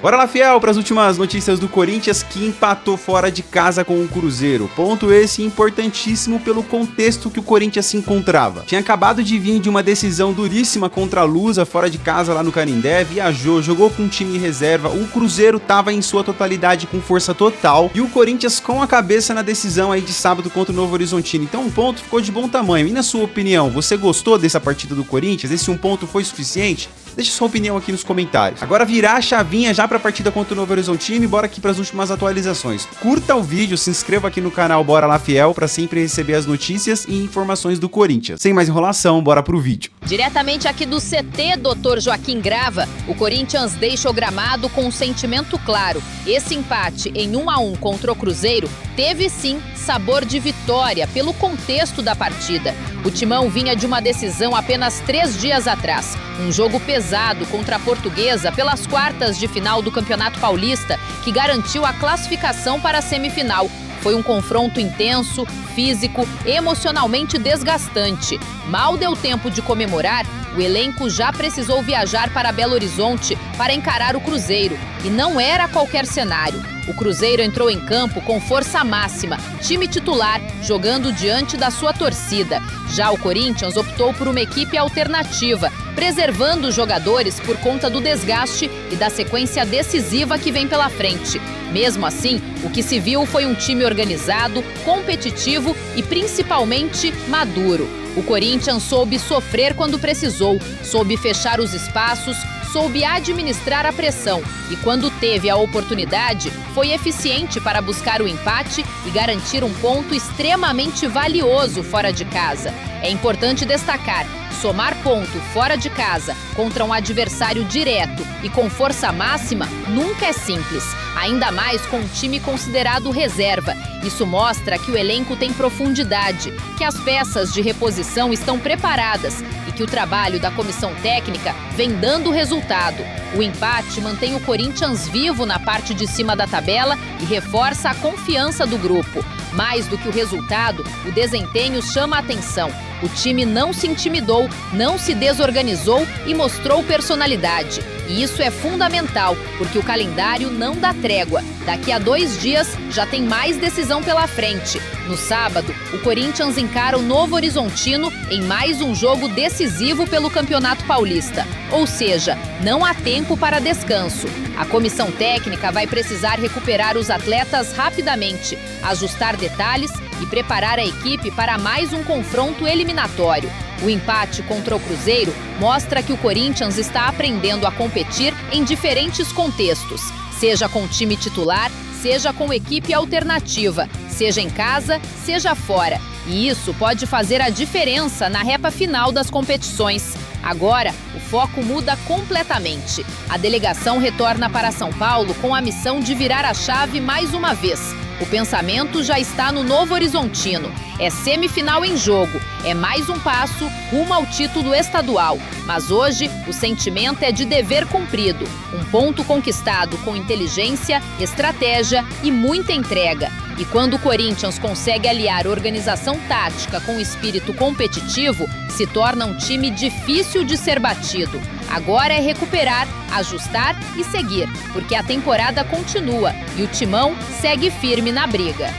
Bora lá, fiel, para as últimas notícias do Corinthians, que empatou fora de casa com o Cruzeiro. Ponto esse importantíssimo pelo contexto que o Corinthians se encontrava. Tinha acabado de vir de uma decisão duríssima contra a Lusa, fora de casa lá no Canindé, viajou, jogou com um time reserva, o Cruzeiro tava em sua totalidade com força total, e o Corinthians com a cabeça na decisão aí de sábado contra o Novo Horizontino. Então um ponto ficou de bom tamanho. E na sua opinião, você gostou dessa partida do Corinthians? Esse um ponto foi suficiente? Deixe sua opinião aqui nos comentários. Agora virar a chavinha já para a partida contra o Novo Horizontino e bora aqui para as últimas atualizações. Curta o vídeo, se inscreva aqui no canal Bora Lá Fiel para sempre receber as notícias e informações do Corinthians. Sem mais enrolação, bora pro vídeo. Diretamente aqui do CT, Dr. Joaquim Grava, o Corinthians deixa o gramado com um sentimento claro. Esse empate em 1-1 contra o Cruzeiro teve sim sabor de vitória pelo contexto da partida. O Timão vinha de uma decisão apenas 3 dias atrás. Um jogo pesado contra a Portuguesa pelas quartas de final do Campeonato Paulista, que garantiu a classificação para a semifinal. Foi um confronto intenso, físico, emocionalmente desgastante. Mal deu tempo de comemorar, o elenco já precisou viajar para Belo Horizonte para encarar o Cruzeiro. E não era qualquer cenário. O Cruzeiro entrou em campo com força máxima, time titular, jogando diante da sua torcida. Já o Corinthians optou por uma equipe alternativa, preservando os jogadores por conta do desgaste e da sequência decisiva que vem pela frente. Mesmo assim, o que se viu foi um time organizado, competitivo e principalmente maduro. O Corinthians soube sofrer quando precisou, soube fechar os espaços, soube administrar a pressão e, quando teve a oportunidade, foi eficiente para buscar o empate e garantir um ponto extremamente valioso fora de casa. É importante destacar, somar ponto fora de casa contra um adversário direto e com força máxima nunca é simples, ainda mais com um time considerado reserva. Isso mostra que o elenco tem profundidade, que as peças de reposição estão preparadas e que o trabalho da comissão técnica vem dando resultado. O empate mantém o Corinthians vivo na parte de cima da tabela e reforça a confiança do grupo. Mais do que o resultado, o desempenho chama a atenção. O time não se intimidou, não se desorganizou e mostrou personalidade. E isso é fundamental, porque o calendário não dá trégua. Daqui a 2 dias já tem mais decisão pela frente. No sábado, o Corinthians encara o Novo Horizontino em mais um jogo decisivo pelo Campeonato Paulista. Ou seja, não há tempo para descanso. A comissão técnica vai precisar recuperar os atletas rapidamente, ajustar detalhes e preparar a equipe para mais um confronto eliminatório. O empate contra o Cruzeiro mostra que o Corinthians está aprendendo a competir em diferentes contextos, seja com time titular, seja com equipe alternativa, seja em casa, seja fora. E isso pode fazer a diferença na reta final das competições. Agora, o foco muda completamente. A delegação retorna para São Paulo com a missão de virar a chave mais uma vez. O pensamento já está no Novo Horizontino. É semifinal em jogo, é mais um passo rumo ao título estadual. Mas hoje, o sentimento é de dever cumprido. Um ponto conquistado com inteligência, estratégia e muita entrega. E quando o Corinthians consegue aliar organização tática com espírito competitivo, se torna um time difícil de ser batido. Agora é recuperar, ajustar e seguir, porque a temporada continua e o Timão segue firme na briga.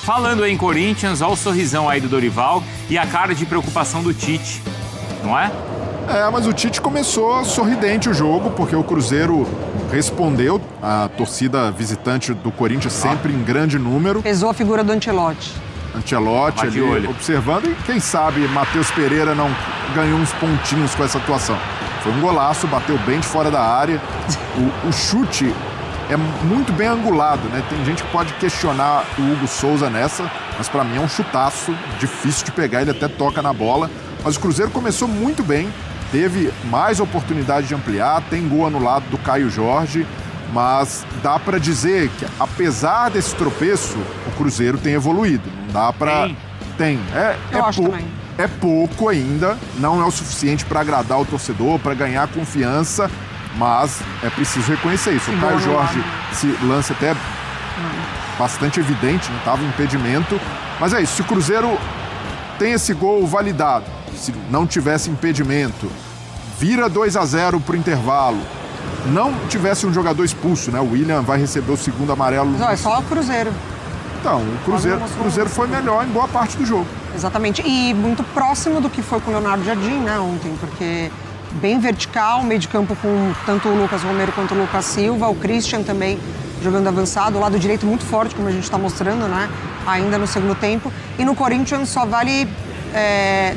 Falando em Corinthians, olha o sorrisão aí do Dorival e a cara de preocupação do Tite, não é? Mas o Tite começou sorridente o jogo, porque o Cruzeiro respondeu. A torcida visitante do Corinthians sempre em grande número. Pesou a figura do Ancelotti ali observando, e quem sabe Matheus Pereira não ganhou uns pontinhos com essa atuação. Foi um golaço, bateu bem de fora da área. O chute é muito bem angulado, né? Tem gente que pode questionar o Hugo Souza nessa, mas pra mim é um chutaço, difícil de pegar, ele até toca na bola. Mas o Cruzeiro começou muito bem, teve mais oportunidade de ampliar, tem gol anulado do Caio Jorge, mas dá pra dizer que, apesar desse tropeço, o Cruzeiro tem evoluído. Não dá pra... Tem. É pouco ainda, não é o suficiente pra agradar o torcedor, pra ganhar confiança, mas é preciso reconhecer isso. O Caio Jorge, esse lance até bastante evidente, não estava impedimento, mas é isso, se o Cruzeiro tem esse gol validado, se não tivesse impedimento, vira 2-0 pro intervalo, não tivesse um jogador expulso, né? O William vai receber o segundo amarelo. Não, é só o Cruzeiro. Então, o Cruzeiro foi melhor em boa parte do jogo. Exatamente. E muito próximo do que foi com o Leonardo Jardim, né, ontem, porque bem vertical, meio de campo com tanto o Lucas Romero quanto o Lucas Silva, o Christian também jogando avançado, o lado direito muito forte, como a gente está mostrando, né, ainda no segundo tempo. E no Corinthians só vale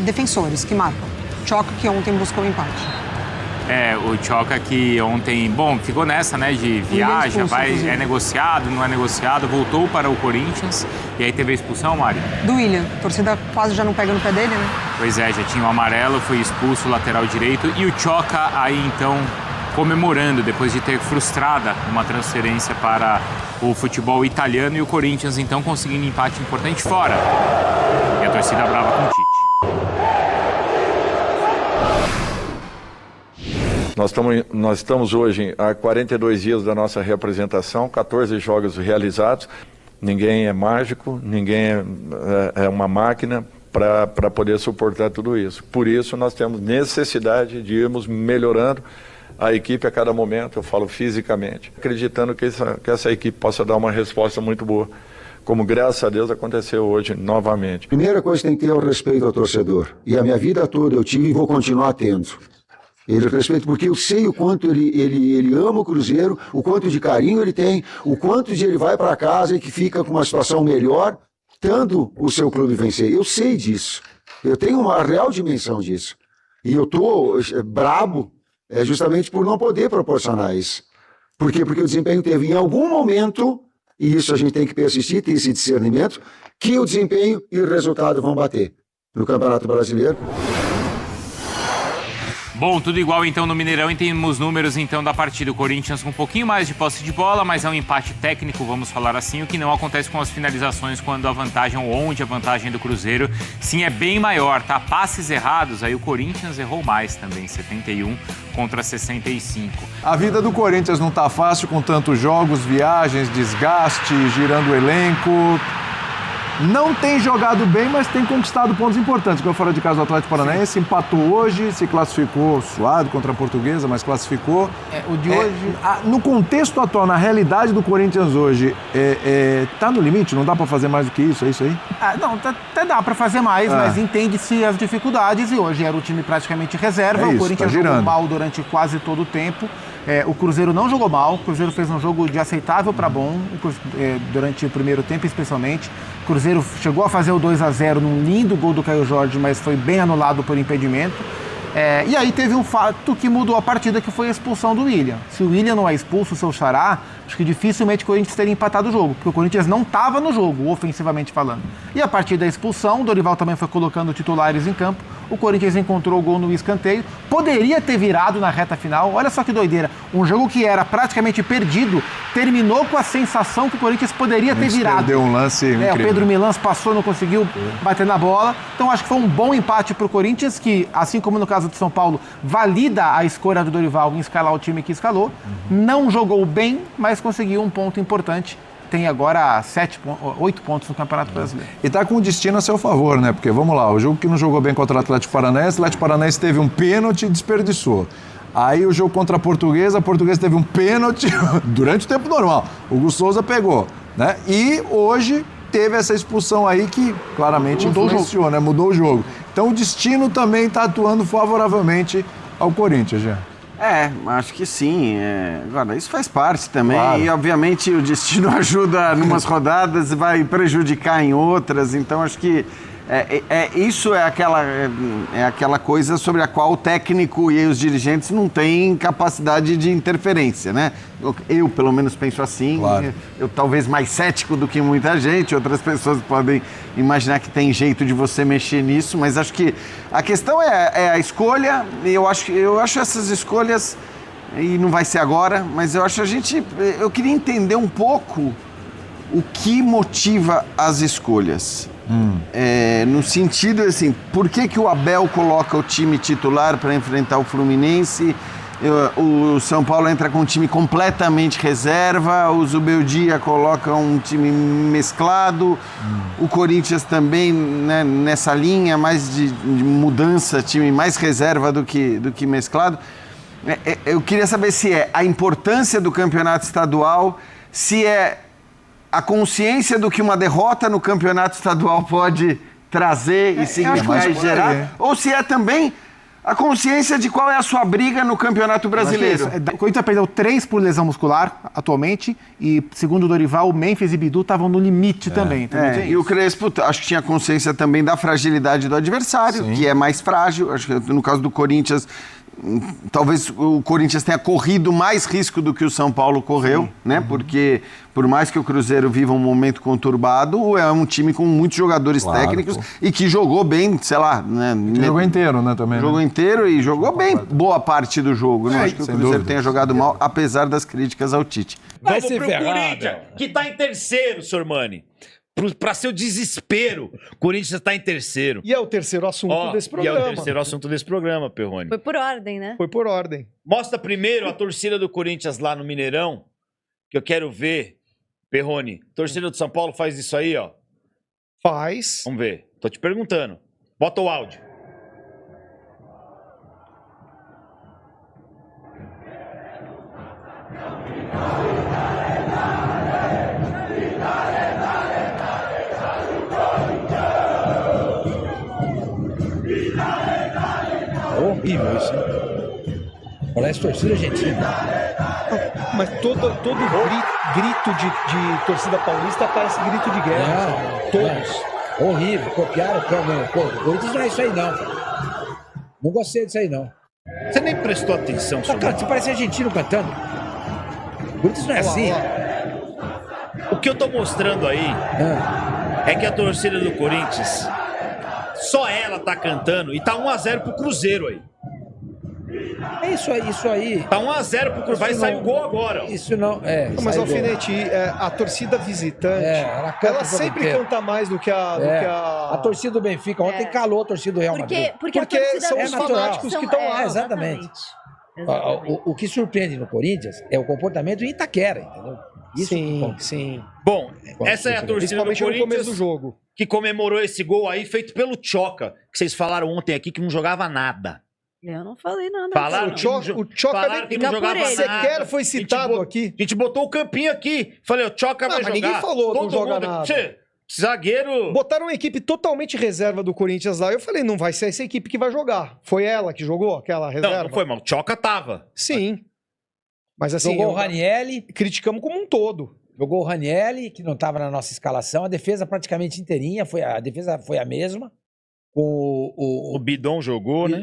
defensores que marcam. Tchoca, que ontem buscou o empate. O Tchoca que ontem, ficou nessa, né, de viaja, é negociado, não é negociado, voltou para o Corinthians e aí teve a expulsão, Mário? Do William, a torcida quase já não pega no pé dele, né? Pois é, já tinha o amarelo, foi expulso o lateral direito e o Tchoca aí então comemorando depois de ter frustrada uma transferência para o futebol italiano e o Corinthians então conseguindo empate importante fora. E a torcida brava com o Tite. Nós estamos hoje há 42 dias da nossa reapresentação, 14 jogos realizados. Ninguém é mágico, ninguém é uma máquina para poder suportar tudo isso. Por isso, nós temos necessidade de irmos melhorando a equipe a cada momento, eu falo fisicamente, acreditando que essa equipe possa dar uma resposta muito boa, como graças a Deus aconteceu hoje novamente. Primeira coisa que tem que ter é o respeito ao torcedor. E a minha vida toda eu tive e vou continuar tendo. Ele respeita porque eu sei o quanto ele ama o Cruzeiro, o quanto de carinho ele tem, o quanto de ele vai para casa e que fica com uma situação melhor, tendo o seu clube vencer. Eu sei disso. Eu tenho uma real dimensão disso. E eu tô brabo justamente por não poder proporcionar isso. Por quê? Porque o desempenho teve em algum momento, e isso a gente tem que persistir, ter esse discernimento, que o desempenho e o resultado vão bater no Campeonato Brasileiro. Bom, tudo igual então no Mineirão e temos números então da partida. O Corinthians com um pouquinho mais de posse de bola, mas é um empate técnico, vamos falar assim, o que não acontece com as finalizações quando a vantagem, ou onde a vantagem do Cruzeiro, sim, é bem maior, tá? Passes errados, aí o Corinthians errou mais também, 71 contra 65. A vida do Corinthians não tá fácil com tantos jogos, viagens, desgaste, girando o elenco. Não tem jogado bem, mas tem conquistado pontos importantes. Como fora de casa, o Atlético Paranaense empatou hoje, se classificou suado contra a Portuguesa, mas classificou. O de hoje... No contexto atual, na realidade do Corinthians hoje, tá no limite? Não dá pra fazer mais do que isso? É isso aí? Não, até dá pra fazer mais, mas entende-se as dificuldades e hoje era o time praticamente reserva. O Corinthians jogou mal durante quase todo o tempo. O Cruzeiro não jogou mal, o Cruzeiro fez um jogo de aceitável para bom, durante o primeiro tempo especialmente. O Cruzeiro chegou a fazer o 2-0 num lindo gol do Caio Jorge, mas foi bem anulado por impedimento. E aí teve um fato que mudou a partida, que foi a expulsão do William. Se o William não é expulso, o seu xará, acho que dificilmente o Corinthians teria empatado o jogo, porque o Corinthians não estava no jogo, ofensivamente falando. E a partir da expulsão, o Dorival também foi colocando titulares em campo, o Corinthians encontrou o gol no escanteio, poderia ter virado na reta final, olha só que doideira, um jogo que era praticamente perdido, terminou com a sensação que o Corinthians poderia ter virado. Deu um lance incrível. O Pedro Milans passou, não conseguiu bater na bola, então acho que foi um bom empate para o Corinthians, que, assim como no caso de São Paulo, valida a escolha do Dorival em escalar o time que escalou, não jogou bem, mas conseguiu um ponto importante. Tem agora 8 pontos no Campeonato Brasileiro. E tá com o destino a seu favor, né? Porque, vamos lá, o jogo que não jogou bem contra o Atlético Paranaense teve um pênalti e desperdiçou. Aí o jogo contra a Portuguesa teve um pênalti durante o tempo normal. O Hugo Souza pegou, né? E hoje teve essa expulsão aí que claramente influenciou, né? Mudou o jogo. Então o destino também está atuando favoravelmente ao Corinthians, já. Acho que sim. Agora, isso faz parte também. Claro. E, obviamente, o destino ajuda em umas rodadas e vai prejudicar em outras. Então, acho que isso é aquela coisa sobre a qual o técnico e os dirigentes não têm capacidade de interferência, né? Eu, pelo menos, penso assim. Claro. Eu talvez mais cético do que muita gente. Outras pessoas podem imaginar que tem jeito de você mexer nisso. Mas acho que a questão é a escolha. E eu acho essas escolhas, e não vai ser agora, mas eu queria entender um pouco o que motiva as escolhas. No sentido assim, por que o Abel coloca o time titular para enfrentar o Fluminense O São Paulo entra com um time completamente reserva, o Zubeldia coloca um time mesclado, o Corinthians também, né, nessa linha mais de mudança, time mais reserva do que mesclado. Eu queria saber se é a importância do campeonato estadual, se é a consciência do que uma derrota no campeonato estadual pode trazer e significar e gerar, ou se é também a consciência de qual é a sua briga no Campeonato Brasileiro. O Corinthians perdeu 3 por lesão muscular atualmente e, segundo o Dorival, o Memphis e Bidu estavam no limite também. E o Crespo, acho que tinha consciência também da fragilidade do adversário, que é mais frágil. Acho que no caso do Corinthians, talvez o Corinthians tenha corrido mais risco do que o São Paulo correu, né? Porque por mais que o Cruzeiro viva um momento conturbado, é um time com muitos jogadores técnicos e que jogou bem, sei lá, né? Jogou inteiro, né, também. Jogou inteiro e jogou bem boa parte do jogo. Não acho que o Cruzeiro tenha jogado mal, apesar das críticas ao Tite. Vamos pro Corinthians, que tá em terceiro, Sormani. Pra seu desespero, o Corinthians está em terceiro. E é o terceiro assunto desse programa. E é o terceiro assunto desse programa, Perrone. Foi por ordem, né? Foi por ordem. Mostra primeiro a torcida do Corinthians lá no Mineirão, que eu quero ver. Perrone, torcida do São Paulo faz isso aí, ó. Faz. Vamos ver. Tô te perguntando. Bota o áudio. Horrível isso, hein? Parece torcida argentina. Mas todo grito de torcida paulista parece grito de guerra. Todos. Horrível. Copiaram o Corinthians não é isso aí, não. Não gostei disso aí, não. Você nem prestou atenção, senhor. Você parece argentino cantando. O Corinthians não é assim. O que eu tô mostrando aí é que a torcida do Corinthians, só ela tá cantando e tá 1-0 pro Cruzeiro aí. É isso aí. Tá 1-0 pro Cruzeiro. Vai sair o gol agora. Ó. Isso não. Mas, Alfinete, a torcida visitante, ela sempre canta mais do que a... A torcida do Benfica ontem calou a torcida do Real Madrid. Porque são os fanáticos que estão lá. Exatamente. O que surpreende no Corinthians é o comportamento em Itaquera, entendeu? Isso sim. Bom, essa é a torcida do Corinthians no começo do jogo, que comemorou esse gol aí feito pelo Choca, que vocês falaram ontem aqui que não jogava nada. Eu não falei nada. Falaram o Choca que não jogava nada. Sequer foi citado aqui. A gente botou o campinho aqui. Falei, o Choca vai jogar. Mas ninguém falou, não joga nada. Zagueiro... Botaram uma equipe totalmente reserva do Corinthians lá. Eu falei, não vai ser essa equipe que vai jogar. Foi ela que jogou, aquela reserva? Não foi, mas o Choca tava. Sim. Mas assim... Jogou o Ranieri. Criticamos como um todo. Jogou o Ranieri, que não estava na nossa escalação. A defesa praticamente inteirinha. A defesa foi a mesma. O Bidon jogou, né?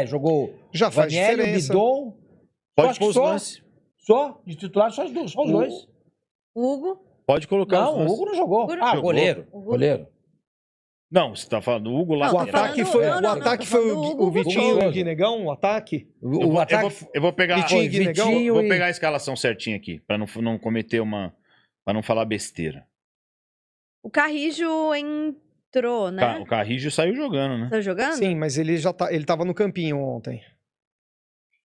Jogou já faz Ranieri, diferença. O Bidon. Pode pôr os lances. Só de titular, só os dois. Hugo. Pode colocar os lances. O Hugo não jogou. Goleiro. Goleiro. Não, você tá falando do Hugo lá. O ataque foi o Vitinho e o Guinegão, o ataque? Eu vou pegar Vitinho vou pegar a escalação certinha aqui, pra não cometer pra não falar besteira. O Carrijo entrou, né? O Carrijo saiu jogando, né? Saiu jogando? Sim, mas ele tava no campinho ontem.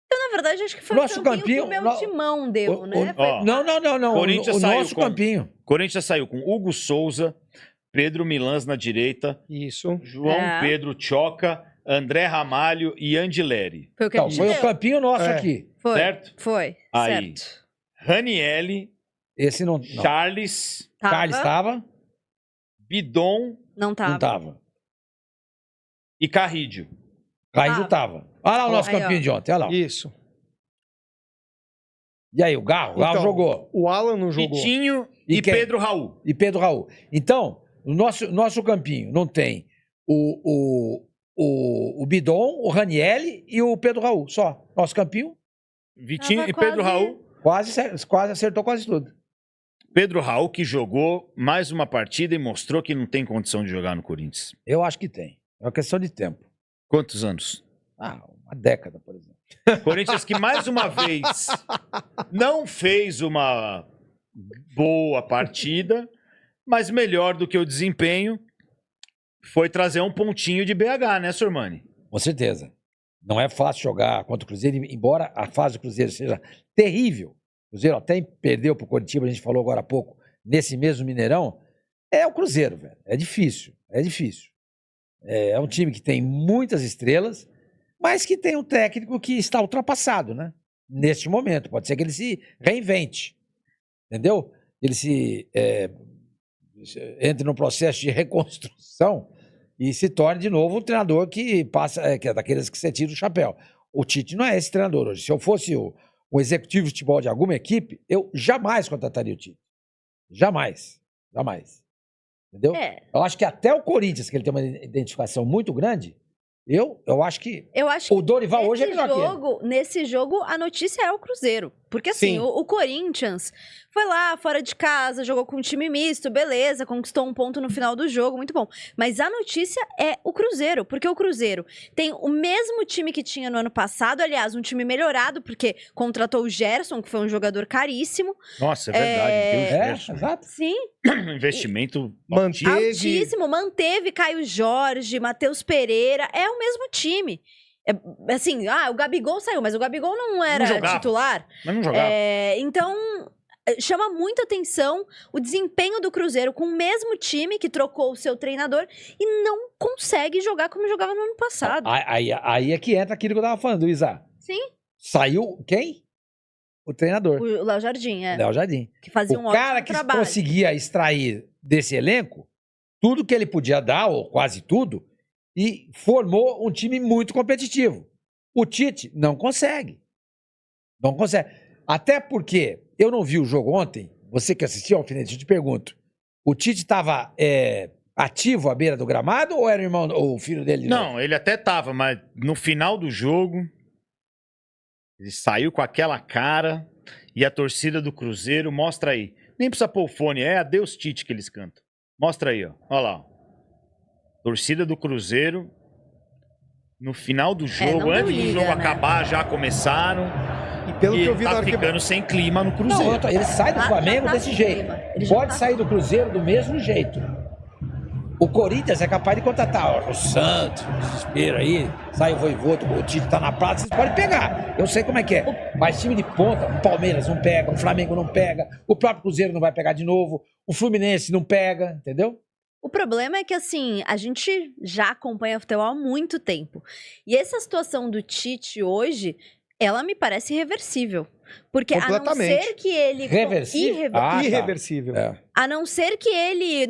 Então, na verdade, acho que foi nosso o campinho que o meu timão deu, né? Não. Corinthians o nosso campinho. Corinthians saiu com Hugo Souza, Pedro Milans na direita. Isso. João Pedro Choca, André Ramalho e Andileri. Foi o que foi o campinho nosso aqui. Foi. Certo? Foi. Aí, certo. Ranieri. Esse não. Charles. Charles estava. Bidon. Não tava. E Carrídio. Carrídio estava. Olha lá o nosso campinho de ontem. Olha lá. Isso. E aí, o Garro jogou. O Alan não jogou. Vitinho e Pedro Raul. Então, o nosso campinho não tem o Bidon, o Ranieri e o Pedro Raul. Só. Nosso campinho. Vitinho e Pedro Raul. Quase acertou quase tudo. Pedro Raul que jogou mais uma partida e mostrou que não tem condição de jogar no Corinthians. Eu acho que tem. É uma questão de tempo. Quantos anos? Uma década, por exemplo. Corinthians que mais uma vez não fez uma boa partida, mas melhor do que o desempenho foi trazer um pontinho de BH, né, Sormani? Com certeza. Não é fácil jogar contra o Cruzeiro, embora a fase do Cruzeiro seja terrível. O Cruzeiro até perdeu pro Coritiba, a gente falou agora há pouco, nesse mesmo Mineirão. É o Cruzeiro, velho. É difícil. É um time que tem muitas estrelas, mas que tem um técnico que está ultrapassado, né? Neste momento. Pode ser que ele se reinvente. Entendeu? Ele entre no processo de reconstrução e se torne de novo um treinador que passa, que é daqueles que você tira o chapéu. O Tite não é esse treinador hoje. Se eu fosse o executivo de futebol de alguma equipe, eu jamais contrataria o Tite. Jamais. Entendeu? Eu acho que até o Corinthians, que ele tem uma identificação muito grande, eu acho que o Dorival hoje é melhor que ele. Nesse jogo, a notícia é o Cruzeiro. Porque assim, o Corinthians foi lá, fora de casa, jogou com um time misto, beleza, conquistou um ponto no final do jogo, muito bom. Mas a notícia é o Cruzeiro, porque o Cruzeiro tem o mesmo time que tinha no ano passado, aliás, um time melhorado, porque contratou o Gerson, que foi um jogador caríssimo. Nossa, é verdade, deu o Gerson. Exato. Sim. Investimento altíssimo, manteve Caio Jorge, Matheus Pereira, é o mesmo time. Assim, o Gabigol saiu, mas o Gabigol não era titular. Mas não jogava. Então, chama muita atenção o desempenho do Cruzeiro com o mesmo time que trocou o seu treinador e não consegue jogar como jogava no ano passado. Aí é que entra aquilo que eu tava falando, Isa. Sim. Saiu quem? O treinador. O Léo Jardim, Léo Jardim. Que fazia um ótimo trabalho. O cara que conseguia extrair desse elenco tudo que ele podia dar, ou quase tudo, e formou um time muito competitivo. O Tite não consegue. Até porque eu não vi o jogo ontem. Você que assistiu, Alfinete, eu te pergunto. O Tite estava ativo à beira do gramado ou era o filho dele? Não, ele até estava, mas no final do jogo ele saiu com aquela cara e a torcida do Cruzeiro, mostra aí. Nem precisa pôr o fone, é Adeus Tite que eles cantam. Mostra aí, ó. Olha lá. Torcida do Cruzeiro, no final do jogo, antes do jogo acabar, já começaram. E pelo que eu vi tá ficando sem clima no Cruzeiro. Não, ele sai do Flamengo desse jeito. Pode sair do Cruzeiro do mesmo jeito. O Corinthians é capaz de contratar o Santos, o desespero aí, sai o Voivoda, o Tite tá na praça, vocês podem pegar. Eu sei como é que é. Mas time de ponta, o Palmeiras não pega, o Flamengo não pega, o próprio Cruzeiro não vai pegar de novo, o Fluminense não pega, entendeu? O problema é que, assim, a gente já acompanha futebol há muito tempo. E essa situação do Tite hoje, ela me parece irreversível. Porque a não ser que ele... Irreversível. A não ser que ele,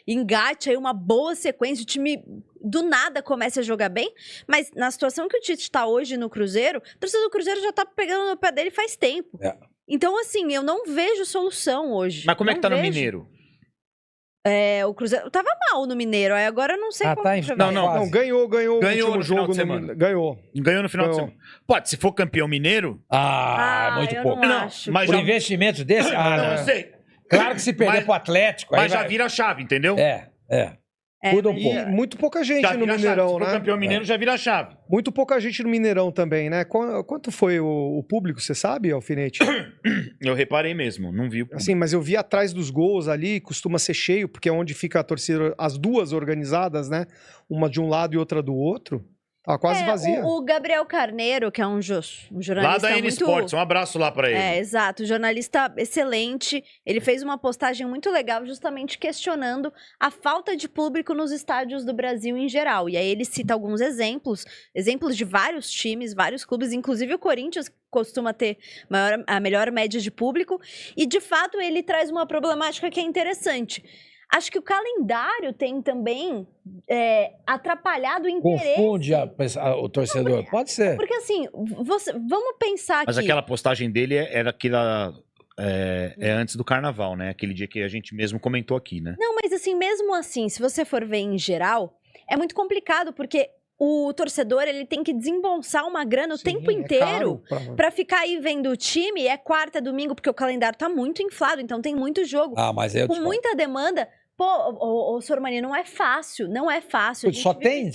engate aí uma boa sequência, o time do nada comece a jogar bem. Mas na situação que o Tite está hoje no Cruzeiro, a torcida do Cruzeiro já tá pegando no pé dele faz tempo. Então, assim, eu não vejo solução hoje. Mas como é que tá no Mineiro? O Cruzeiro tava mal no Mineiro, aí agora eu não sei como Não, ganhou no final de semana. Ganhou no final de semana. Pode, se for campeão mineiro... muito pouco. Não, mas por investimento desse... não sei. Claro que se perder pro Atlético... Mas já vira a chave, entendeu? Muda um pouco. E muito pouca gente no Mineirão, né? Se for campeão mineiro, já vira a chave. Muito pouca gente no Mineirão também, né? Quanto foi o público, você sabe, Alfinete? Eu reparei mesmo, não vi o público. Assim, mas eu vi atrás dos gols ali, costuma ser cheio, porque é onde fica a torcida, as duas organizadas, né? Uma de um lado e outra do outro. Tava quase vazia. O Gabriel Carneiro, que é um jornalista lá da N Sports, um abraço lá pra ele. Exato, jornalista excelente. Ele fez uma postagem muito legal justamente questionando a falta de público nos estádios do Brasil em geral. E aí ele cita alguns exemplos de vários times, vários clubes, inclusive o Corinthians costuma ter a melhor média de público. E de fato ele traz uma problemática que é interessante. Acho que o calendário tem também atrapalhado o interesse. Confunde o torcedor. Pode ser. Porque assim, vamos pensar Mas aquela postagem dele era aquela... antes do carnaval, né? Aquele dia que a gente mesmo comentou aqui, né? Não, mas assim, mesmo assim, se você for ver em geral, é muito complicado, porque o torcedor, ele tem que desembolsar uma grana o tempo inteiro pra ficar aí vendo o time. É quarta, domingo, porque o calendário tá muito inflado, então tem muito jogo. Mas com muita demanda. Pô, Sormani, não é fácil, não é fácil. Só tem,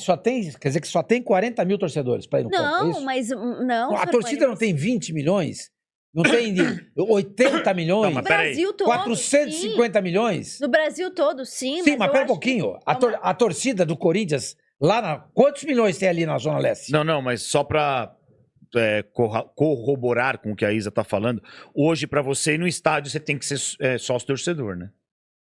quer dizer que só tem 40 mil torcedores pra ir no campo, é isso? Mas não, a torcida não tem 20 milhões? Não tem 80 milhões? No Brasil todo, 450 milhões? No Brasil todo, sim. Sim, mas pera um pouquinho. A torcida do Corinthians Quantos milhões tem ali na Zona Leste? Não, mas só para corroborar com o que a Isa tá falando, hoje para você ir no estádio você tem que ser sócio torcedor, né?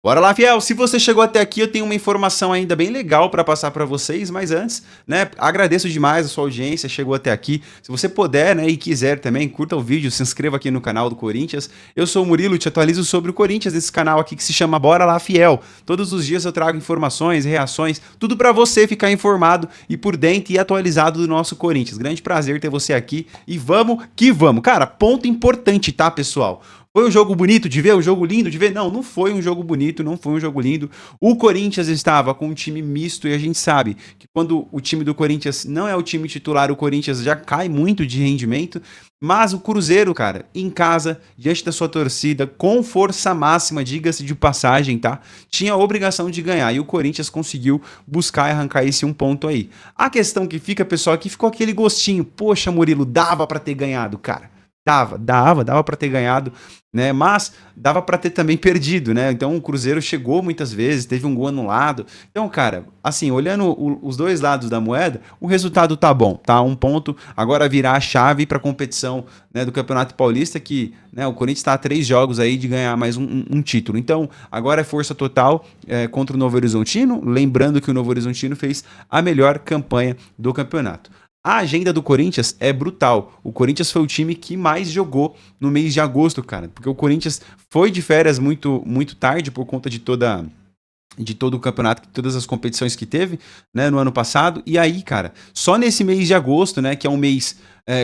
Bora lá, fiel. Se você chegou até aqui, eu tenho uma informação ainda bem legal para passar para vocês, mas antes, né, agradeço demais a sua audiência, chegou até aqui. Se você puder, né, e quiser também, curta o vídeo, se inscreva aqui no canal do Corinthians. Eu sou o Murilo, te atualizo sobre o Corinthians, esse canal aqui que se chama Bora Lá, Fiel. Todos os dias eu trago informações, reações, tudo para você ficar informado e por dentro e atualizado do nosso Corinthians. Grande prazer ter você aqui e vamos que vamos. Cara, ponto importante, tá, pessoal? Foi um jogo bonito de ver? Um jogo lindo de ver? Não foi um jogo bonito, não foi um jogo lindo. O Corinthians estava com um time misto e a gente sabe que quando o time do Corinthians não é o time titular, o Corinthians já cai muito de rendimento. Mas o Cruzeiro, cara, em casa, diante da sua torcida, com força máxima, diga-se de passagem, tá? Tinha a obrigação de ganhar e o Corinthians conseguiu buscar e arrancar esse 1 ponto aí. A questão que fica, pessoal, aqui ficou aquele gostinho. Poxa, Murilo, dava pra ter ganhado, cara. Dava pra ter ganhado, né? Mas dava pra ter também perdido, né? Então o Cruzeiro chegou muitas vezes, teve um gol anulado. Então, cara, assim, olhando os dois lados da moeda, o resultado tá bom, tá? 1 ponto. Agora virar a chave pra competição, né, do Campeonato Paulista, que, né, o Corinthians tá a 3 jogos aí de ganhar mais um título. Então, agora é força total contra o Novo Horizontino. Lembrando que o Novo Horizontino fez a melhor campanha do campeonato. A agenda do Corinthians é brutal. O Corinthians foi o time que mais jogou no mês de agosto, cara. Porque o Corinthians foi de férias muito, muito tarde por conta de todo o campeonato, todas as competições que teve, né, no ano passado. E aí, cara, só nesse mês de agosto, né, que é um mês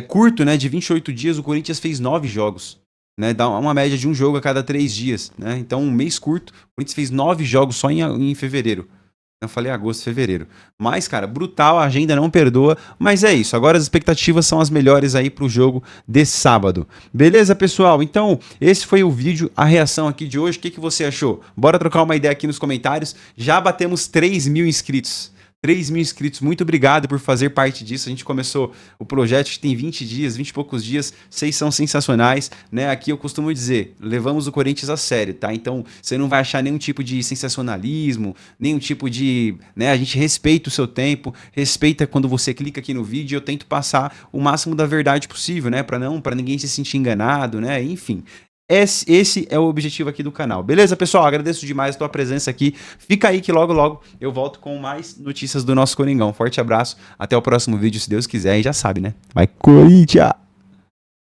curto, né, de 28 dias, o Corinthians fez 9 jogos. Né, dá uma média de um jogo a cada 3 dias. Né? Então, um mês curto, o Corinthians fez 9 jogos só em fevereiro. Eu falei agosto, fevereiro. Mas, cara, brutal, a agenda não perdoa. Mas é isso, agora as expectativas são as melhores aí pro jogo de sábado. Beleza, pessoal? Então, esse foi o vídeo, a reação aqui de hoje. O que você achou? Bora trocar uma ideia aqui nos comentários. Já batemos 3.000 inscritos. 3.000 inscritos, muito obrigado por fazer parte disso. A gente começou o projeto, que tem 20 dias, 20 e poucos dias, vocês são sensacionais, né? Aqui eu costumo dizer, levamos o Corinthians a sério, tá? Então, você não vai achar nenhum tipo de sensacionalismo, nenhum tipo de, né? A gente respeita o seu tempo, respeita quando você clica aqui no vídeo, eu tento passar o máximo da verdade possível, né? Para ninguém se sentir enganado, né? Enfim. Esse é o objetivo aqui do canal. Beleza, pessoal? Agradeço demais a tua presença aqui. Fica aí que logo, logo eu volto com mais notícias do nosso Coringão. Forte abraço. Até o próximo vídeo, se Deus quiser. E já sabe, né? Vai, Corinthians!